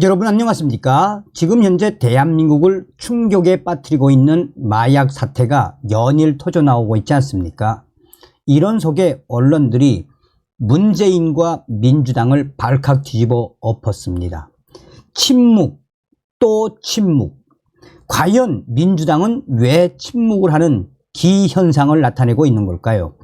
여러분 안녕하십니까? 지금 현재 대한민국을 충격에 빠뜨리고 있는 마약 사태가 연일 터져나오고 있지 않습니까? 이런 속에 언론들이 문재인과 민주당을 발칵 뒤집어 엎었습니다. 침묵 또 침묵. 과연 민주당은 왜 침묵을 하는 기현상을 나타내고 있는 걸까요?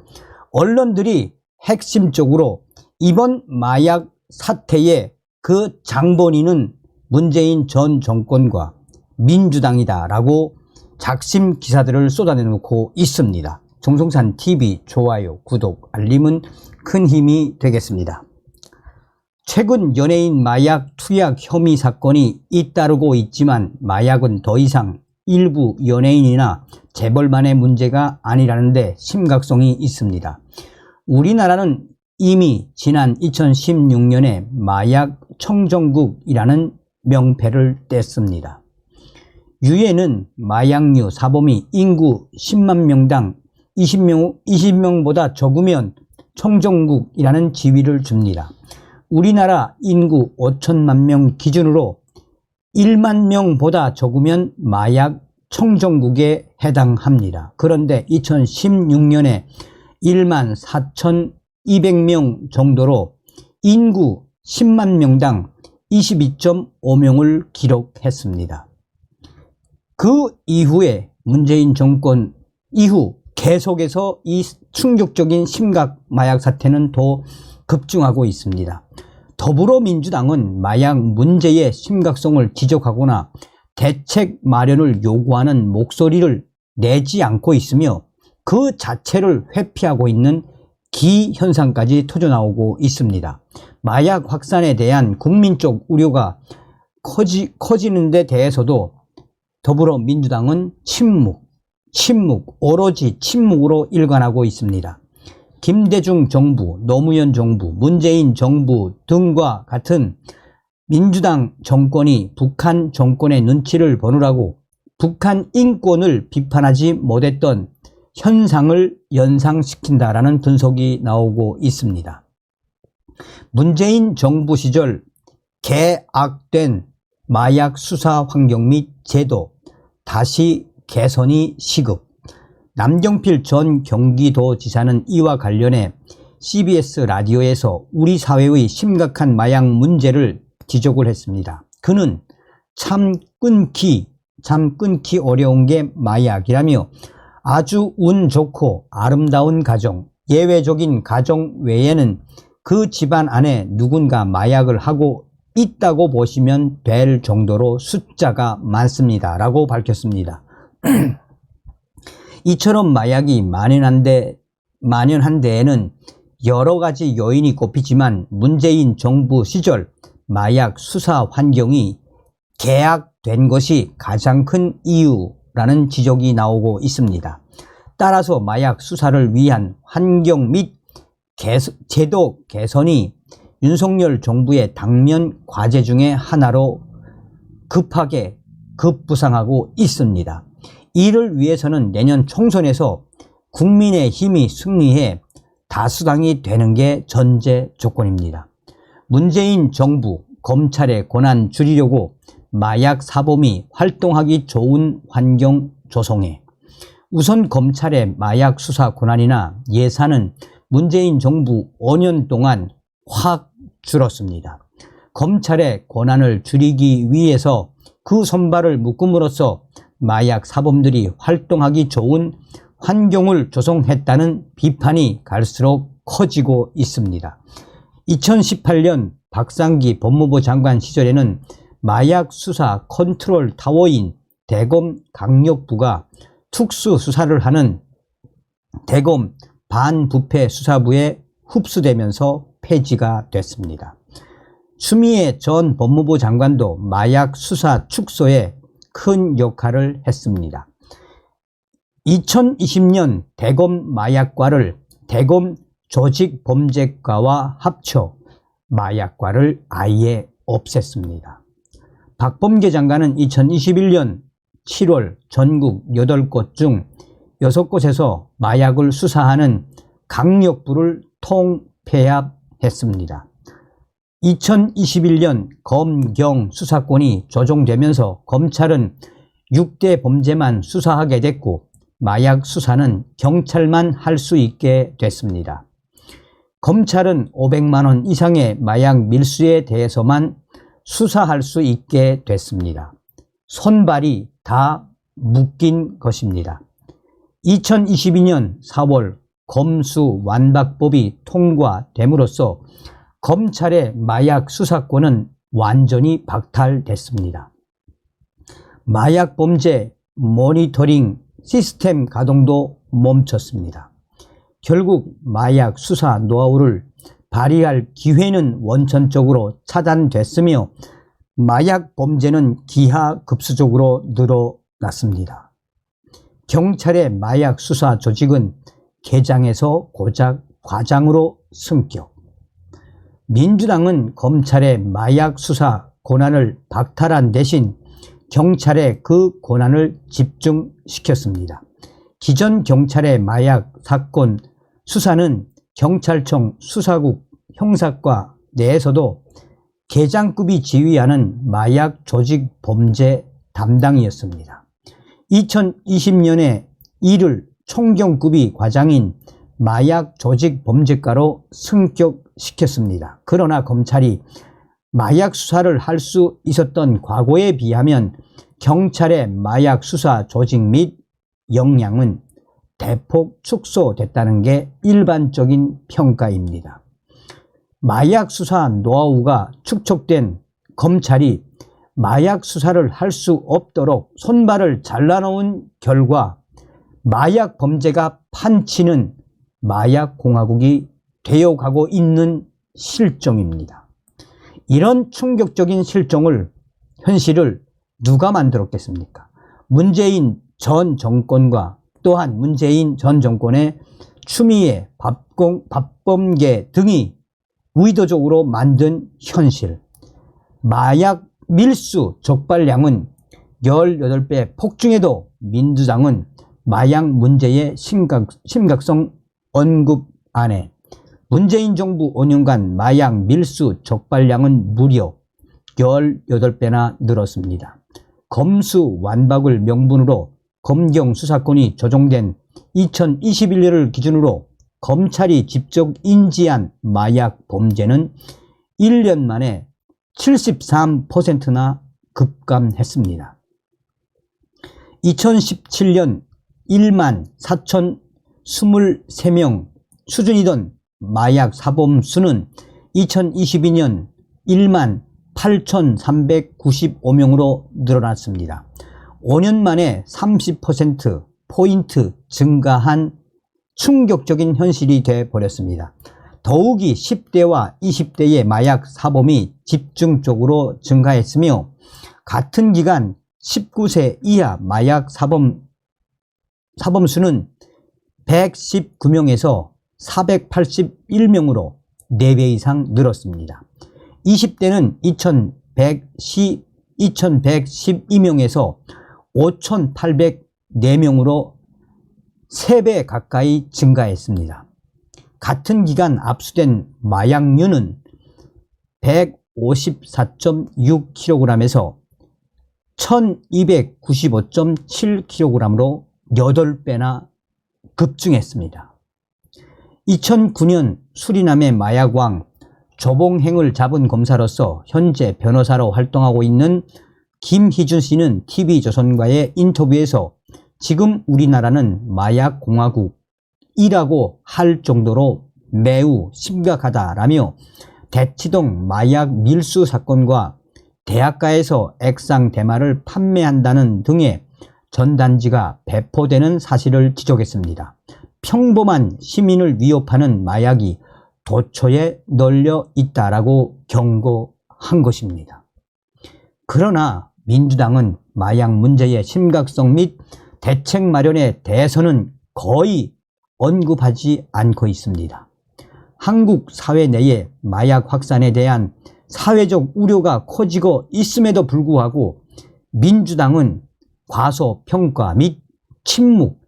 언론들이 핵심적으로 이번 마약 사태의 그 장본인은 문재인 전 정권과 민주당이다 라고 작심 기사들을 쏟아내놓고 있습니다. 정성산TV 좋아요, 구독, 알림은 큰 힘이 되겠습니다. 최근 연예인 마약 투약 혐의 사건이 잇따르고 있지만 마약은 더 이상 일부 연예인이나 재벌만의 문제가 아니라는 데 심각성이 있습니다. 우리나라는 이미 지난 2016년에 마약 청정국이라는 명패를 뗐습니다. 유엔은 마약류 사범이 인구 10만 명당 20명보다 적으면 청정국이라는 지위를 줍니다. 우리나라 인구 5천만 명 기준으로 1만 명보다 적으면 마약 청정국에 해당합니다. 그런데 2016년에 1만 4,200명 정도로 인구 10만 명당 22.5명을 기록했습니다. 그 이후에 문재인 정권 이후 계속해서 이 충격적인 심각 마약 사태는 더 급증하고 있습니다. 더불어민주당은 마약 문제의 심각성을 지적하거나 대책 마련을 요구하는 목소리를 내지 않고 있으며 그 자체를 회피하고 있는 기현상까지 터져나오고 있습니다. 마약 확산에 대한 국민적 우려가 커지는 데 대해서도 더불어민주당은 침묵, 오로지 침묵으로 일관하고 있습니다. 김대중 정부, 노무현 정부, 문재인 정부 등과 같은 민주당 정권이 북한 정권의 눈치를 보느라고 북한 인권을 비판하지 못했던 현상을 연상시킨다라는 분석이 나오고 있습니다. 문재인 정부 시절 개악된 마약 수사 환경 및 제도 다시 개선이 시급. 남경필 전 경기도지사는 이와 관련해 CBS 라디오에서 우리 사회의 심각한 마약 문제를 지적을 했습니다. 그는 참 끊기 어려운 게 마약이라며 아주 운 좋고 아름다운 가정, 예외적인 가정 외에는 그 집안 안에 누군가 마약을 하고 있다고 보시면 될 정도로 숫자가 많습니다. 라고 밝혔습니다. 이처럼 마약이 만연한 데에는 여러 가지 요인이 꼽히지만 문재인 정부 시절 마약 수사 환경이 개악된 것이 가장 큰 이유라는 지적이 나오고 있습니다. 따라서 마약 수사를 위한 환경 및 제도 개선이 윤석열 정부의 당면 과제 중에 하나로 급하게 급부상하고 있습니다. 이를 위해서는 내년 총선에서 국민의힘이 승리해 다수당이 되는 게 전제 조건입니다. 문재인 정부, 검찰의 권한 줄이려고 마약 사범이 활동하기 좋은 환경 조성해. 우선 검찰의 마약 수사 권한이나 예산은 문재인 정부 5년 동안 확 줄었습니다. 검찰의 권한을 줄이기 위해서 그 손발을 묶음으로써 마약 사범들이 활동하기 좋은 환경을 조성했다는 비판이 갈수록 커지고 있습니다. 2018년 박상기 법무부 장관 시절에는 마약 수사 컨트롤 타워인 대검강력부가 특수수사를 하는 대검 반부패 수사부에 흡수되면서 폐지가 됐습니다. 추미애 전 법무부 장관도 마약 수사 축소에 큰 역할을 했습니다. 2020년 대검 마약과를 대검 조직범죄과와 합쳐 마약과를 아예 없앴습니다. 박범계 장관은 2021년 7월 전국 8곳 중 6곳에서 마약을 수사하는 강력부를 통폐합했습니다. 2021년 검경 수사권이 조정되면서 검찰은 6대 범죄만 수사하게 됐고 마약 수사는 경찰만 할 수 있게 됐습니다. 검찰은 500만 원 이상의 마약 밀수에 대해서만 수사할 수 있게 됐습니다. 손발이 다 묶인 것입니다. 2022년 4월 검수완박법이 통과됨으로써 검찰의 마약 수사권은 완전히 박탈됐습니다. 마약 범죄 모니터링 시스템 가동도 멈췄습니다. 결국 마약 수사 노하우를 발휘할 기회는 원천적으로 차단됐으며 마약 범죄는 기하급수적으로 늘어났습니다. 경찰의 마약 수사 조직은 개장에서 고작 과장으로 승격. 민주당은 검찰의 마약 수사 권한을 박탈한 대신 경찰에 그 권한을 집중시켰습니다. 기존 경찰의 마약 사건 수사는 경찰청 수사국 형사과 내에서도 계장급이 지휘하는 마약 조직 범죄 담당이었습니다. 2020년에 이를 총경급이 과장인 마약 조직 범죄과로 승격시켰습니다. 그러나 검찰이 마약 수사를 할 수 있었던 과거에 비하면 경찰의 마약 수사 조직 및 역량은 대폭 축소됐다는 게 일반적인 평가입니다. 마약 수사 노하우가 축적된 검찰이 마약 수사를 할 수 없도록 손발을 잘라놓은 결과 마약 범죄가 판치는 마약 공화국이 되어가고 있는 실정입니다. 이런 충격적인 현실을 누가 만들었겠습니까? 문재인 전 정권과 또한 문재인 전 정권의 추미애, 박범계 등이 의도적으로 만든 현실. 마약 밀수 적발량은 18배 폭증해도 민주당은 마약 문제의 심각성 언급 안 해. 문재인 정부 5년간 마약 밀수 적발량은 무려 18배나 늘었습니다. 검수완박을 명분으로 검경 수사권이 조정된 2021년을 기준으로 검찰이 직접 인지한 마약 범죄는 1년 만에 73%나 급감했습니다. 2017년 1만 4,023명 수준이던 마약 사범 수는 2022년 1만 8,395명으로 늘어났습니다. 5년 만에 30%포인트 증가한 충격적인 현실이 되어버렸습니다. 더욱이 10대와 20대의 마약 사범이 집중적으로 증가했으며 같은 기간 19세 이하 마약 사범 수는 119명에서 481명으로 4배 이상 늘었습니다. 20대는 2,112명에서 5,804명으로 3배 가까이 증가했습니다. 같은 기간 압수된 마약류는 154.6kg에서 1295.7kg으로 8배나 급증했습니다. 2009년 수리남의 마약왕 조봉행을 잡은 검사로서 현재 변호사로 활동하고 있는 김희준 씨는 TV조선과의 인터뷰에서 지금 우리나라는 마약 공화국이라고 할 정도로 매우 심각하다라며 대치동 마약 밀수 사건과 대학가에서 액상 대마를 판매한다는 등의 전단지가 배포되는 사실을 지적했습니다. 평범한 시민을 위협하는 마약이 도처에 널려 있다라고 경고한 것입니다. 그러나 민주당은 마약 문제의 심각성 및 대책 마련에 대해서는 거의 언급하지 않고 있습니다. 한국 사회 내의 마약 확산에 대한 사회적 우려가 커지고 있음에도 불구하고 민주당은 과소평가 및 침묵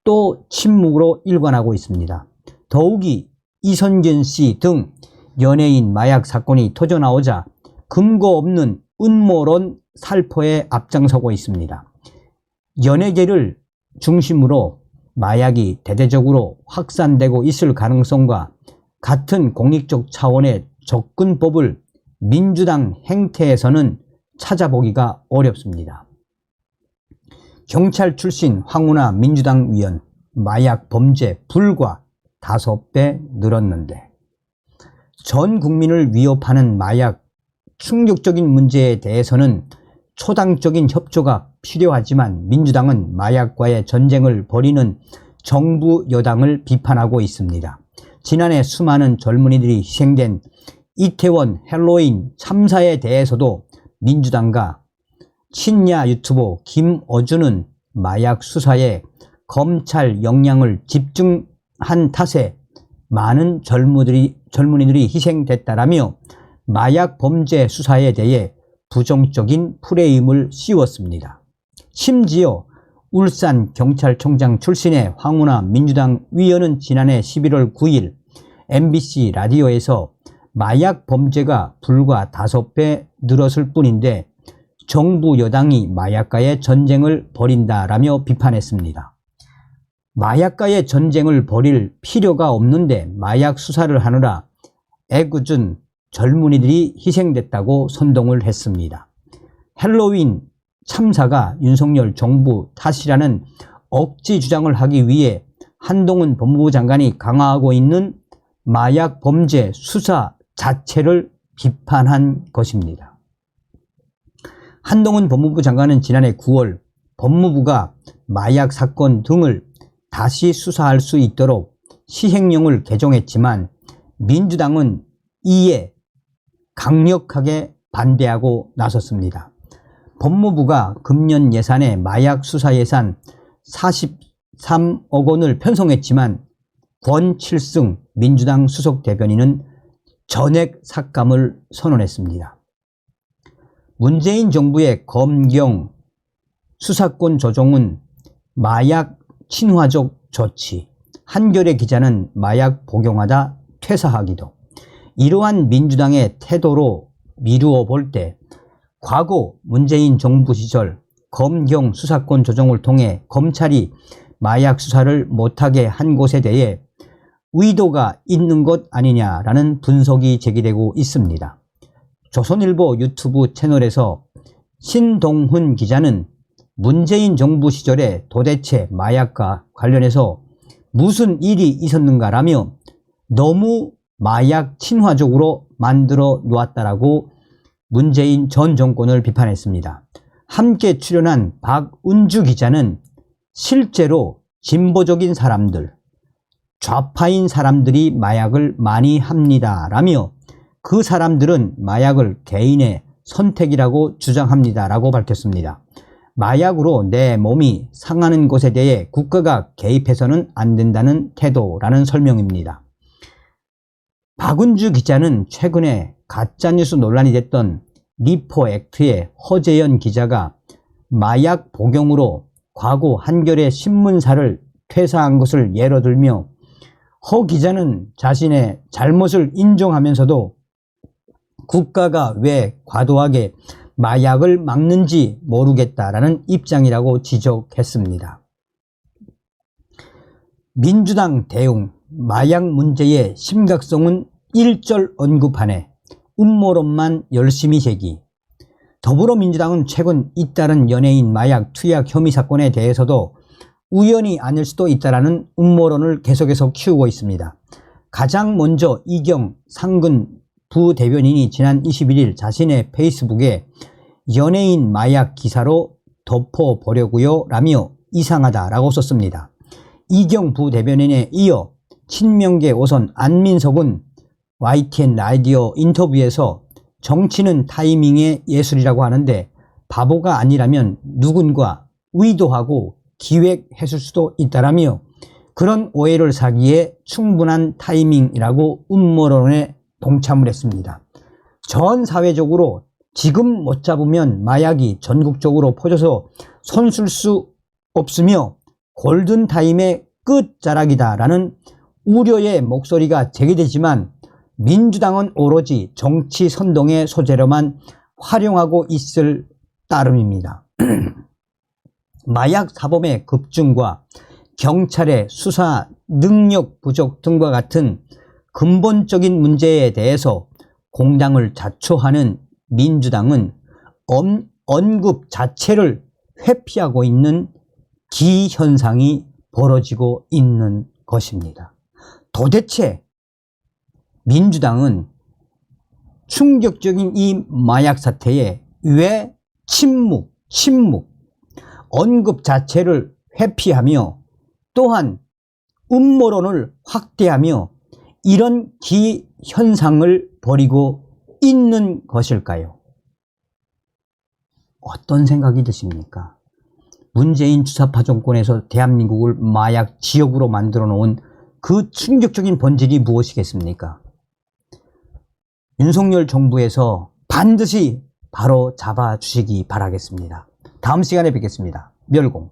또 침묵으로 일관하고 있습니다. 더욱이 이선균 씨 등 연예인 마약 사건이 터져나오자 근거 없는 음모론 살포에 앞장서고 있습니다. 연예계를 중심으로 마약이 대대적으로 확산되고 있을 가능성과 같은 공익적 차원의 접근법을 민주당 행태에서는 찾아보기가 어렵습니다. 경찰 출신 황운하 민주당 의원, 마약 범죄 불과 5배 늘었는데 전 국민을 위협하는 마약 충격적인 문제에 대해서는 초당적인 협조가 필요하지만 민주당은 마약과의 전쟁을 벌이는 정부 여당을 비판하고 있습니다. 지난해 수많은 젊은이들이 희생된 이태원 헬로윈 참사에 대해서도 민주당과 친야 유튜버 김어준은 마약 수사에 검찰 역량을 집중한 탓에 많은 젊은이들이 희생됐다라며 마약 범죄 수사에 대해 부정적인 프레임을 씌웠습니다. 심지어 울산 경찰청장 출신의 황운하 민주당 의원은 지난해 11월 9일 MBC 라디오에서 마약 범죄가 불과 5배 늘었을 뿐인데 정부 여당이 마약과의 전쟁을 벌인다라며 비판했습니다. 마약과의 전쟁을 벌일 필요가 없는데 마약 수사를 하느라 애꿎은 젊은이들이 희생됐다고 선동을 했습니다. 헬로윈 참사가 윤석열 정부 탓이라는 억지 주장을 하기 위해 한동훈 법무부 장관이 강화하고 있는 마약 범죄 수사 자체를 비판한 것입니다. 한동훈 법무부 장관은 지난해 9월 법무부가 마약 사건 등을 다시 수사할 수 있도록 시행령을 개정했지만 민주당은 이에 강력하게 반대하고 나섰습니다. 법무부가 금년 예산에 마약 수사 예산 43억 원을 편성했지만 권칠승 민주당 수석 대변인은 전액 삭감을 선언했습니다. 문재인 정부의 검경 수사권 조정은 마약 친화적 조치, 한겨레 기자는 마약 복용하다 퇴사하기도. 이러한 민주당의 태도로 미루어 볼 때 과거 문재인 정부 시절 검경 수사권 조정을 통해 검찰이 마약 수사를 못하게 한 것에 대해 의도가 있는 것 아니냐라는 분석이 제기되고 있습니다. 조선일보 유튜브 채널에서 신동훈 기자는 문재인 정부 시절에 도대체 마약과 관련해서 무슨 일이 있었는가라며 너무 마약 친화적으로 만들어 놓았다라고 문재인 전 정권을 비판했습니다. 함께 출연한 박은주 기자는 실제로 진보적인 사람들, 좌파인 사람들이 마약을 많이 합니다라며 그 사람들은 마약을 개인의 선택이라고 주장합니다라고 밝혔습니다. 마약으로 내 몸이 상하는 것에 대해 국가가 개입해서는 안 된다는 태도라는 설명입니다. 박은주 기자는 최근에 가짜뉴스 논란이 됐던 리포 액트의 허재연 기자가 마약 복용으로 과거 한겨레 신문사를 퇴사한 것을 예로 들며 허 기자는 자신의 잘못을 인정하면서도 국가가 왜 과도하게 마약을 막는지 모르겠다라는 입장이라고 지적했습니다. 민주당 대응, 마약 문제의 심각성은 일절 언급하네 음모론만 열심히 제기. 더불어민주당은 최근 잇따른 연예인 마약 투약 혐의 사건에 대해서도 우연이 아닐 수도 있다라는 음모론을 계속해서 키우고 있습니다. 가장 먼저 이경 상근 부대변인이 지난 21일 자신의 페이스북에 연예인 마약 기사로 덮어보려고요 라며 이상하다라고 썼습니다. 이경 부대변인에 이어 친명계 오선 안민석은 YTN 라디오 인터뷰에서 정치는 타이밍의 예술이라고 하는데 바보가 아니라면 누군가 의도하고 기획했을 수도 있다라며 그런 오해를 사기에 충분한 타이밍이라고 음모론에 동참을 했습니다. 전 사회적으로 지금 못 잡으면 마약이 전국적으로 퍼져서 손쓸 수 없으며 골든타임의 끝자락이다라는 우려의 목소리가 제기되지만 민주당은 오로지 정치 선동의 소재로만 활용하고 있을 따름입니다. 마약 사범의 급증과 경찰의 수사 능력 부족 등과 같은 근본적인 문제에 대해서 공당을 자초하는 민주당은 언급 자체를 회피하고 있는 기현상이 벌어지고 있는 것입니다. 도대체 민주당은 충격적인 이 마약 사태에 왜 침묵, 언급 자체를 회피하며 또한 음모론을 확대하며 이런 기현상을 벌이고 있는 것일까요? 어떤 생각이 드십니까? 문재인 주사파 정권에서 대한민국을 마약 지역으로 만들어 놓은 그 충격적인 본질이 무엇이겠습니까? 윤석열 정부에서 반드시 바로 잡아주시기 바라겠습니다. 다음 시간에 뵙겠습니다. 멸공.